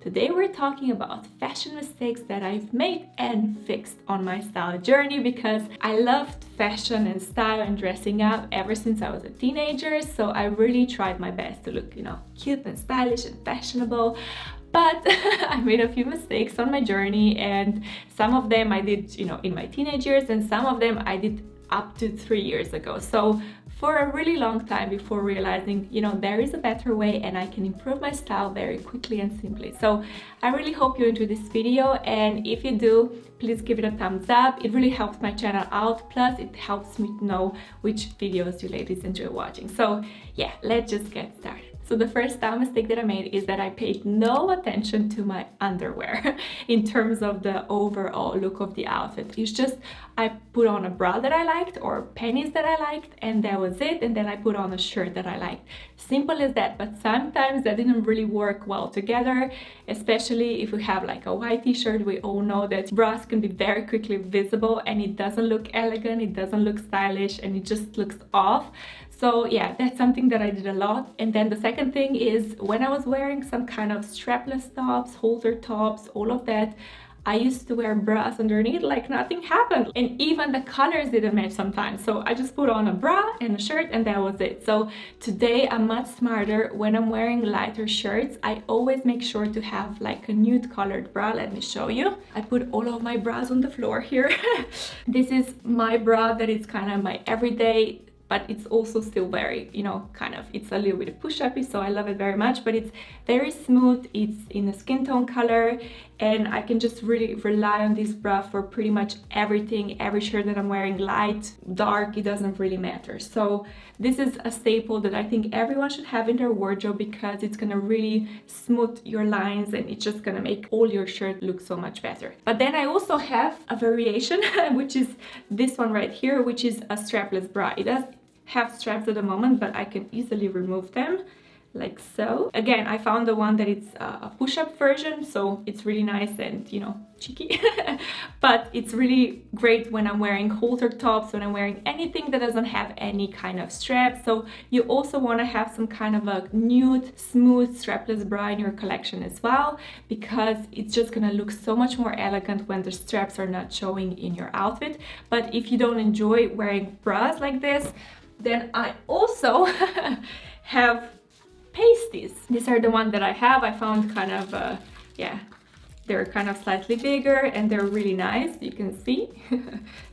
Today we're talking about fashion mistakes that I've made and fixed on my style journey, because I loved fashion and style and dressing up ever since I was a teenager. So I really tried my best to look, cute and stylish and fashionable. But I made a few mistakes on my journey, and some of them I did, in my teenage years, and some of them I did up to 3 years ago. So for a really long time before realizing, there is a better way and I can improve my style very quickly and simply. So I really hope you enjoy this video, and if you do, please give it a thumbs up. It really helps my channel out, plus it helps me to know which videos you ladies enjoy watching. So yeah, let's just get started. So the first style mistake that I made is that I paid no attention to my underwear in terms of the overall look of the outfit. It's just, I put on a bra that I liked or panties that I liked, and that was it. And then I put on a shirt that I liked. Simple as that. But sometimes that didn't really work well together, especially if we have like a white t-shirt. We all know that bras can be very quickly visible and it doesn't look elegant, it doesn't look stylish, and it just looks off. So yeah, that's something that I did a lot. And then the second thing is, when I was wearing some kind of strapless tops, halter tops, all of that, I used to wear bras underneath like nothing happened. And even the colors didn't match sometimes. So I just put on a bra and a shirt and that was it. So today I'm much smarter. When I'm wearing lighter shirts, I always make sure to have like a nude colored bra. Let me show you. I put all of my bras on the floor here. This is my bra that is kind of my everyday, but it's also still very, it's a little bit push-uppy, so I love it very much. But it's very smooth, it's in a skin tone color, and I can just really rely on this bra for pretty much everything. Every shirt that I'm wearing, light, dark, it doesn't really matter. So this is a staple that I think everyone should have in their wardrobe, because it's gonna really smooth your lines and it's just gonna make all your shirt look so much better. But then I also have a variation, which is this one right here, which is a strapless bra. It does have straps at the moment, but I can easily remove them like so. Again, I found the one that it's a push-up version, so it's really nice and cheeky. But it's really great when I'm wearing halter tops, when I'm wearing anything that doesn't have any kind of strap. So you also want to have some kind of a nude, smooth, strapless bra in your collection as well, because it's just gonna look so much more elegant when the straps are not showing in your outfit. But if you don't enjoy wearing bras like this, then I also have pasties. These are the ones that I have. I found kind of, they're kind of slightly bigger and they're really nice, you can see.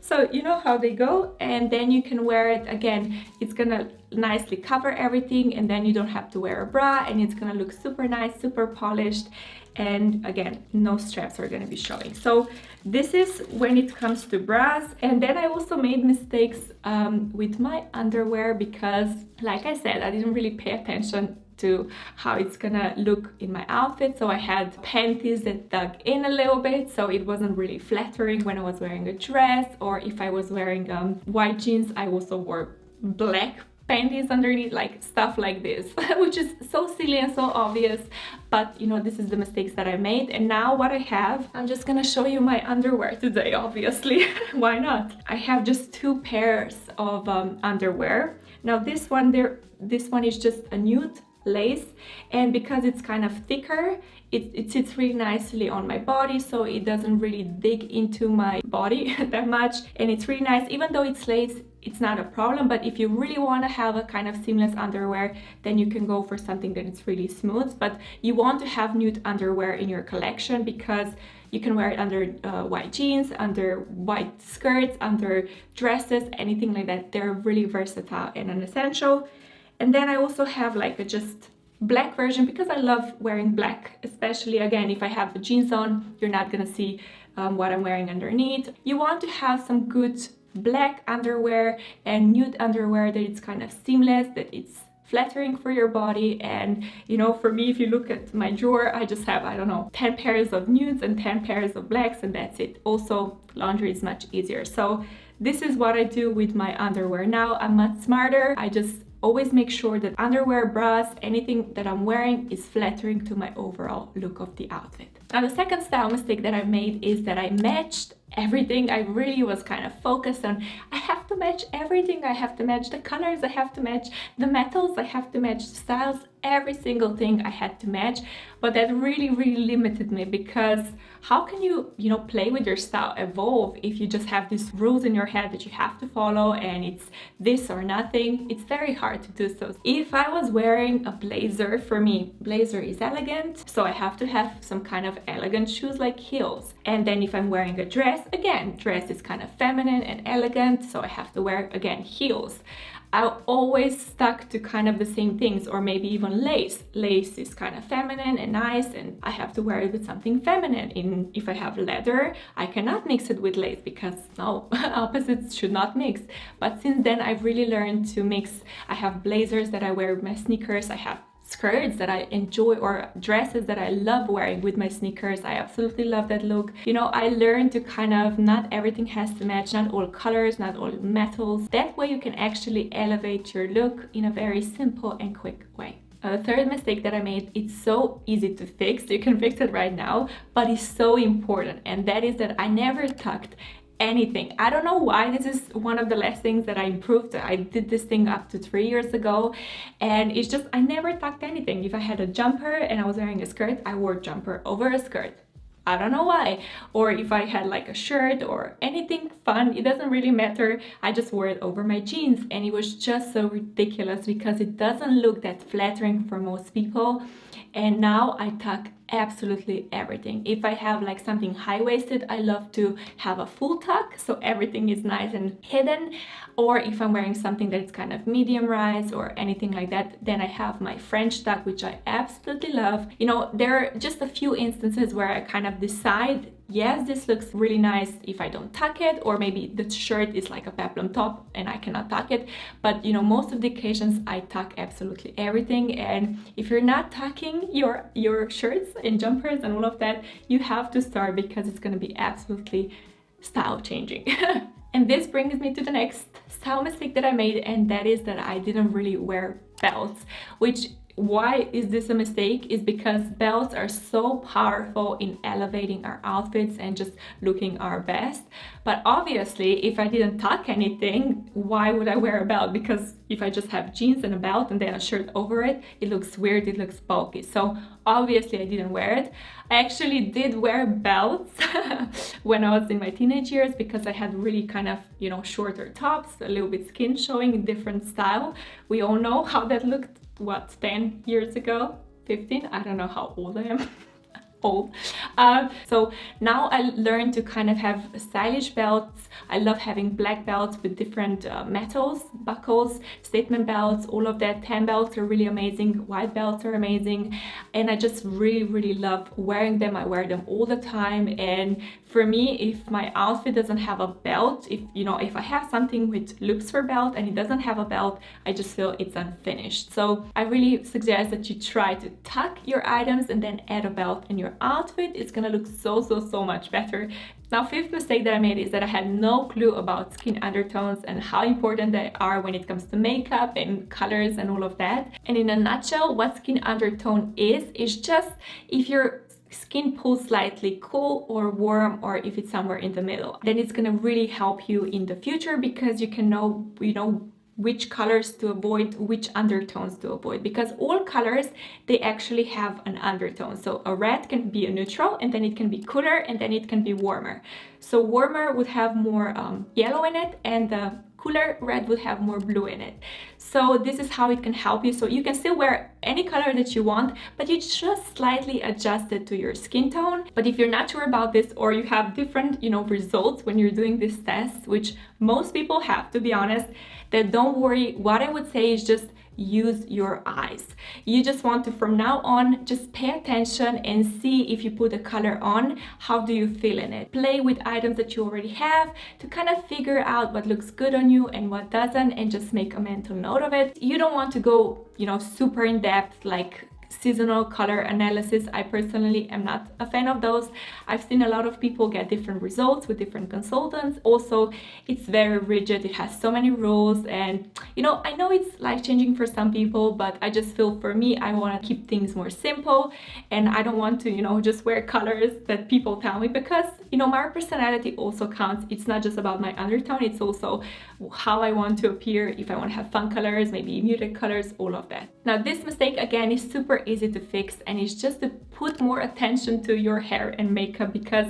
So you know how they go, and then you can wear it again. It's gonna nicely cover everything, and then you don't have to wear a bra, and it's gonna look super nice, super polished. And again, no straps are gonna be showing. So this is when it comes to bras. And then I also made mistakes with my underwear, because like I said, I didn't really pay attention to how it's gonna look in my outfit. So I had panties that dug in a little bit, so it wasn't really flattering when I was wearing a dress, or if I was wearing white jeans, I also wore black panties underneath, like stuff like this, which is so silly and so obvious. But this is the mistakes that I made. And now what I have, I'm just gonna show you my underwear today, obviously. Why not? I have just 2 pairs of underwear. Now this one is just a nude lace, and because it's kind of thicker, it sits really nicely on my body, so it doesn't really dig into my body that much, and it's really nice. Even though it's lace, it's not a problem. But if you really want to have a kind of seamless underwear, then you can go for something that is really smooth. But you want to have nude underwear in your collection, because you can wear it under white jeans, under white skirts, under dresses, anything like that. They're really versatile and an essential. And then I also have like a just black version, because I love wearing black, especially again if I have the jeans on, you're not gonna see what I'm wearing underneath. You want to have some good black underwear and nude underwear that it's kind of seamless, that it's flattering for your body. And for me, if you look at my drawer, I just have, I don't know, 10 pairs of nudes and 10 pairs of blacks, and that's it. Also, laundry is much easier. So this is what I do with my underwear. Now I'm much smarter. I just always make sure that underwear, bras, anything that I'm wearing is flattering to my overall look of the outfit. Now the second style mistake that I made is that I matched everything. I really was kind of focused on, I have to match everything. I have to match the colors, I have to match the metals, I have to match the styles, every single thing I had to match, but that really limited me, because how can you play with your style, evolve, if you just have these rules in your head that you have to follow and it's this or nothing? It's very hard to do so. If I was wearing a blazer, for me blazer is elegant, so I have to have some kind of elegant shoes like heels. And then if I'm wearing a dress, again, dress is kind of feminine and elegant, so I have to wear, again, heels. I always stuck to kind of the same things, or maybe even lace. Lace is kind of feminine and nice, and I have to wear it with something feminine. If I have leather, I cannot mix it with lace, because no, opposites should not mix. But since then, I've really learned to mix. I have blazers that I wear with my sneakers. I have skirts that I enjoy, or dresses that I love wearing with my sneakers. I absolutely love that look. I learned to kind of, not everything has to match, not all colors, not all metals. That way you can actually elevate your look in a very simple and quick way. A third mistake that I made, it's so easy to fix, you can fix it right now, but it's so important, and that is that I never tucked anything. I don't know why. This is one of the last things that I improved. I did this thing up to 3 years ago, and it's just, I never tucked anything. If I had a jumper and I was wearing a skirt, I wore jumper over a skirt. I don't know why. Or if I had like a shirt or anything fun, it doesn't really matter, I just wore it over my jeans, and it was just so ridiculous because it doesn't look that flattering for most people. And now I tuck absolutely everything. If I have like something high-waisted, I love to have a full tuck, so everything is nice and hidden. Or if I'm wearing something that is kind of medium rise or anything like that, then I have my French tuck, which I absolutely love. There are just a few instances where I kind of decide, yes, this looks really nice if I don't tuck it, or maybe the shirt is like a peplum top and I cannot tuck it. But most of the occasions I tuck absolutely everything. And if you're not tucking your shirts and jumpers and all of that, you have to start, because it's going to be absolutely style changing. And this brings me to the next style mistake that I made, and that is that I didn't really wear belts. Why is this a mistake? Is because belts are so powerful in elevating our outfits and just looking our best. But obviously, if I didn't tuck anything, why would I wear a belt? Because if I just have jeans and a belt and then a shirt over it, it looks weird, it looks bulky. So obviously I didn't wear it. I actually did wear belts when I was in my teenage years, because I had really kind of, shorter tops, a little bit skin showing, in different style. We all know how that looked, 10 years ago, 15, I don't know how old I am. Old. So now I learned to kind of have stylish belts. I love having black belts with different metals, buckles, statement belts, all of that. Tan belts are really amazing, white belts are amazing, and I just really love wearing them. I wear them all the time. And for me, if my outfit doesn't have a belt, if I have something with loops for belt and it doesn't have a belt, I just feel it's unfinished. So I really suggest that you try to tuck your items and then add a belt in your outfit. It's gonna look so much better. Now, fifth mistake that I made is that I had no clue about skin undertones and how important they are when it comes to makeup and colors and all of that. And in a nutshell, what skin undertone is just if your skin pulls slightly cool or warm, or if it's somewhere in the middle, then it's gonna really help you in the future, because you can know, which colors to avoid, which undertones to avoid, because all colors, they actually have an undertone. So a red can be a neutral, and then it can be cooler, and then it can be warmer. So warmer would have more yellow in it, and the cooler red would have more blue in it. So this is how it can help you. So you can still wear any color that you want, but you just slightly adjust it to your skin tone. But if you're not sure about this, or you have different, results when you're doing this test, which most people have, to be honest, then don't worry. What I would say is just use your eyes. You just want to, from now on, just pay attention and see, if you put a color on, how do you feel in it. Play with items that you already have to kind of figure out what looks good on you and what doesn't, and just make a mental note of it. You don't want to go, super in depth, like seasonal color analysis. I personally am not a fan of those. I've seen a lot of people get different results with different consultants. Also, it's very rigid. It has so many rules, and you know, I know it's life-changing for some people, but I just feel for me, I want to keep things more simple, and I don't want to, you know, just wear colors that people tell me, because you know, my personality also counts. It's not just about my undertone, it's also how I want to appear. If I want to have fun colors, maybe muted colors, all of that. Now, this mistake again is super easy to fix, and it's just to put more attention to your hair and makeup, because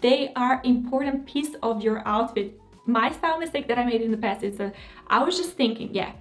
they are important piece of your outfit. My style mistake that I made in the past is that I was just thinking, yeah,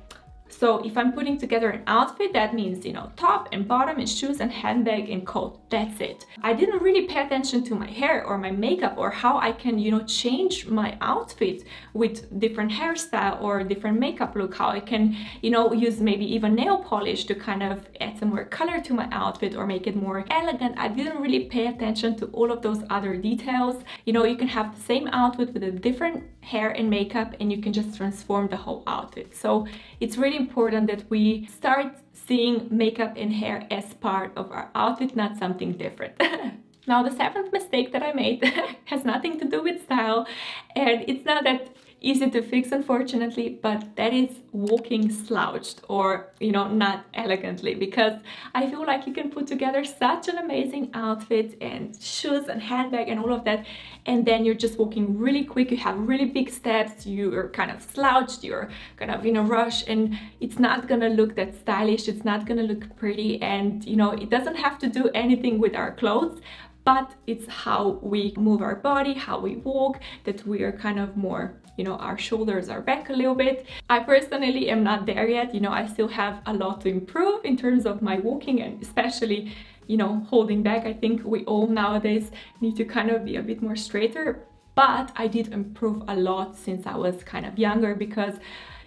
so if I'm putting together an outfit, that means, you know, top and bottom and shoes and handbag and coat, that's it. I didn't really pay attention to my hair or my makeup, or how I can, you know, change my outfit with different hairstyle or different makeup look, how I can, you know, use maybe even nail polish to kind of add some more color to my outfit or make it more elegant. I didn't really pay attention to all of those other details. You know, you can have the same outfit with a different hair and makeup, and you can just transform the whole outfit. So it's really important that we start seeing makeup and hair as part of our outfit, not something different. Now, the seventh mistake that I made has nothing to do with style, and it's not that easy to fix, unfortunately, but that is walking slouched, or, you know, not elegantly, because I feel like you can put together such an amazing outfit and shoes and handbag and all of that, and then you're just walking really quick, you have really big steps, you're kind of slouched, you're kind of in a rush, and it's not gonna look that stylish, it's not gonna look pretty. And you know, it doesn't have to do anything with our clothes, but it's how we move our body, how we walk, that we are kind of more, you know, our shoulders are back a little bit. I personally am not there yet. You know, I still have a lot to improve in terms of my walking, and especially, you know, holding back. I think we all nowadays need to kind of be a bit more straighter, but I did improve a lot since I was kind of younger, because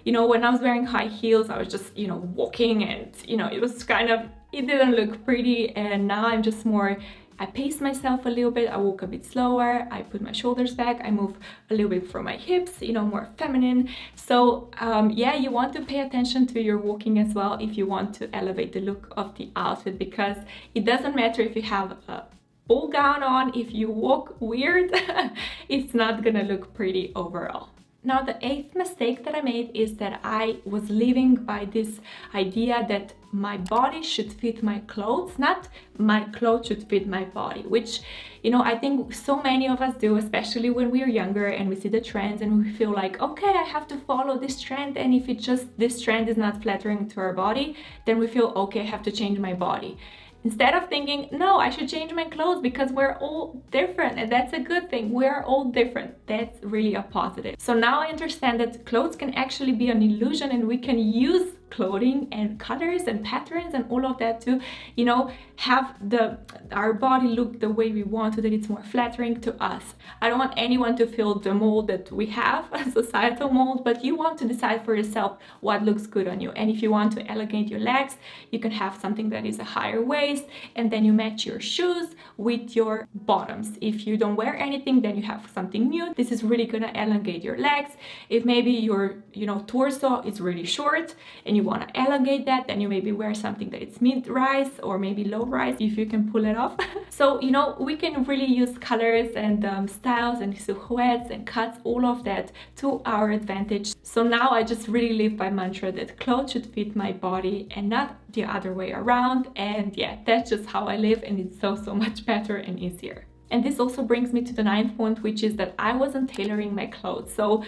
you know, when I was wearing high heels, I was just, you know, walking, and you know, it was kind of, it didn't look pretty. And now I'm just more, I pace myself a little bit, I walk a bit slower, I put my shoulders back, I move a little bit from my hips, you know, more feminine. So yeah, you want to pay attention to your walking as well if you want to elevate the look of the outfit, because it doesn't matter if you have a ball gown on, if you walk weird, it's not gonna look pretty overall. Now, the eighth mistake that I made is that I was living by this idea that my body should fit my clothes, not my clothes should fit my body, which, you know, I think so many of us do, especially when we're younger and we see the trends and we feel like, okay, I have to follow this trend, and if it just, this trend is not flattering to our body, then we feel, okay, I have to change my body. Instead of thinking, no, I should change my clothes because we're all different, and that's a good thing. We're all different. That's really a positive. So now I understand that clothes can actually be an illusion, and we can use clothing and colors and patterns and all of that to, you know, have our body look the way we want, so that it's more flattering to us. I don't want anyone to feel the mold that we have, a societal mold, but you want to decide for yourself what looks good on you. And if you want to elevate your legs, you can have something that is a higher waist, and then you match your shoes with your bottoms. If you don't wear anything, then you have something new. This is really gonna elongate your legs. If maybe your, you know, torso is really short and you want to elongate that, then you maybe wear something that is mid-rise or maybe low-rise, if you can pull it off. So, you know, we can really use colors and styles and silhouettes and cuts, all of that, to our advantage. So now I just really live by mantra that clothes should fit my body and not the other way around. And yeah, that's just how I live, and it's so much better and easier. And this also brings me to the ninth point, which is that I wasn't tailoring my clothes. So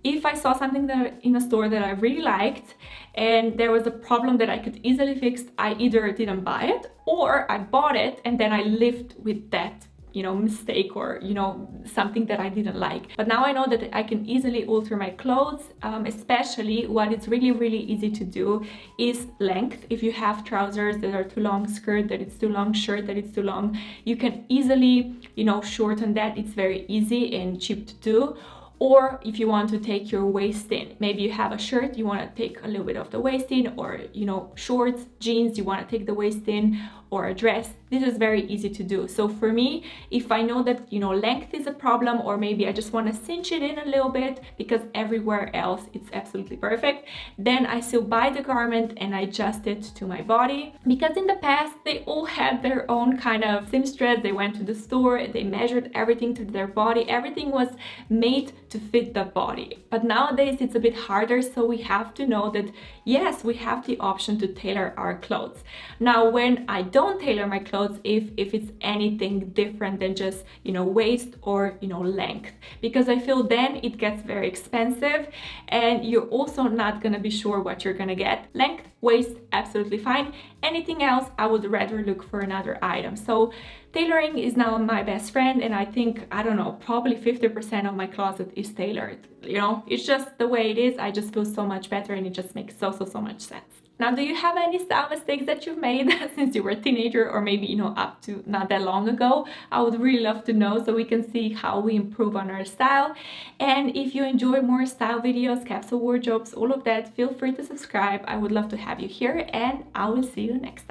if I saw something that in a store that I really liked and there was a problem that I could easily fix, I either didn't buy it, or I bought it and then I lived with that, you know, mistake, or, you know, something that I didn't like. But now I know that I can easily alter my clothes, especially what is really easy to do is length. If you have trousers that are too long, skirt that it's too long, shirt that it's too long, you can easily, you know, shorten that. It's very easy and cheap to do. Or if you want to take your waist in, maybe you have a shirt, you want to take a little bit of the waist in, or, you know, shorts, jeans, you want to take the waist in, or a dress, this is very easy to do. So for me, if I know that, you know, length is a problem, or maybe I just want to cinch it in a little bit because everywhere else it's absolutely perfect, then I still buy the garment and I adjust it to my body. Because in the past, they all had their own kind of seamstress. They went to the store, they measured everything to their body. Everything was made to fit the body. But nowadays it's a bit harder, so we have to know that yes, we have the option to tailor our clothes. Now, when I don't tailor my clothes, if it's anything different than just, you know, waist or, you know, length, because I feel then it gets very expensive and you're also not gonna be sure what you're gonna get. Length, waist, absolutely fine. Anything else, I would rather look for another item. So tailoring is now my best friend, and I think, I don't know, probably 50% of my closet is tailored. You know, it's just the way it is. I just feel so much better and it just makes so much sense. Now, do you have any style mistakes that you've made since you were a teenager, or maybe, you know, up to not that long ago? I would really love to know so we can see how we improve on our style. And if you enjoy more style videos, capsule wardrobes, all of that, feel free to subscribe. I would love to have you here, and I will see you next time.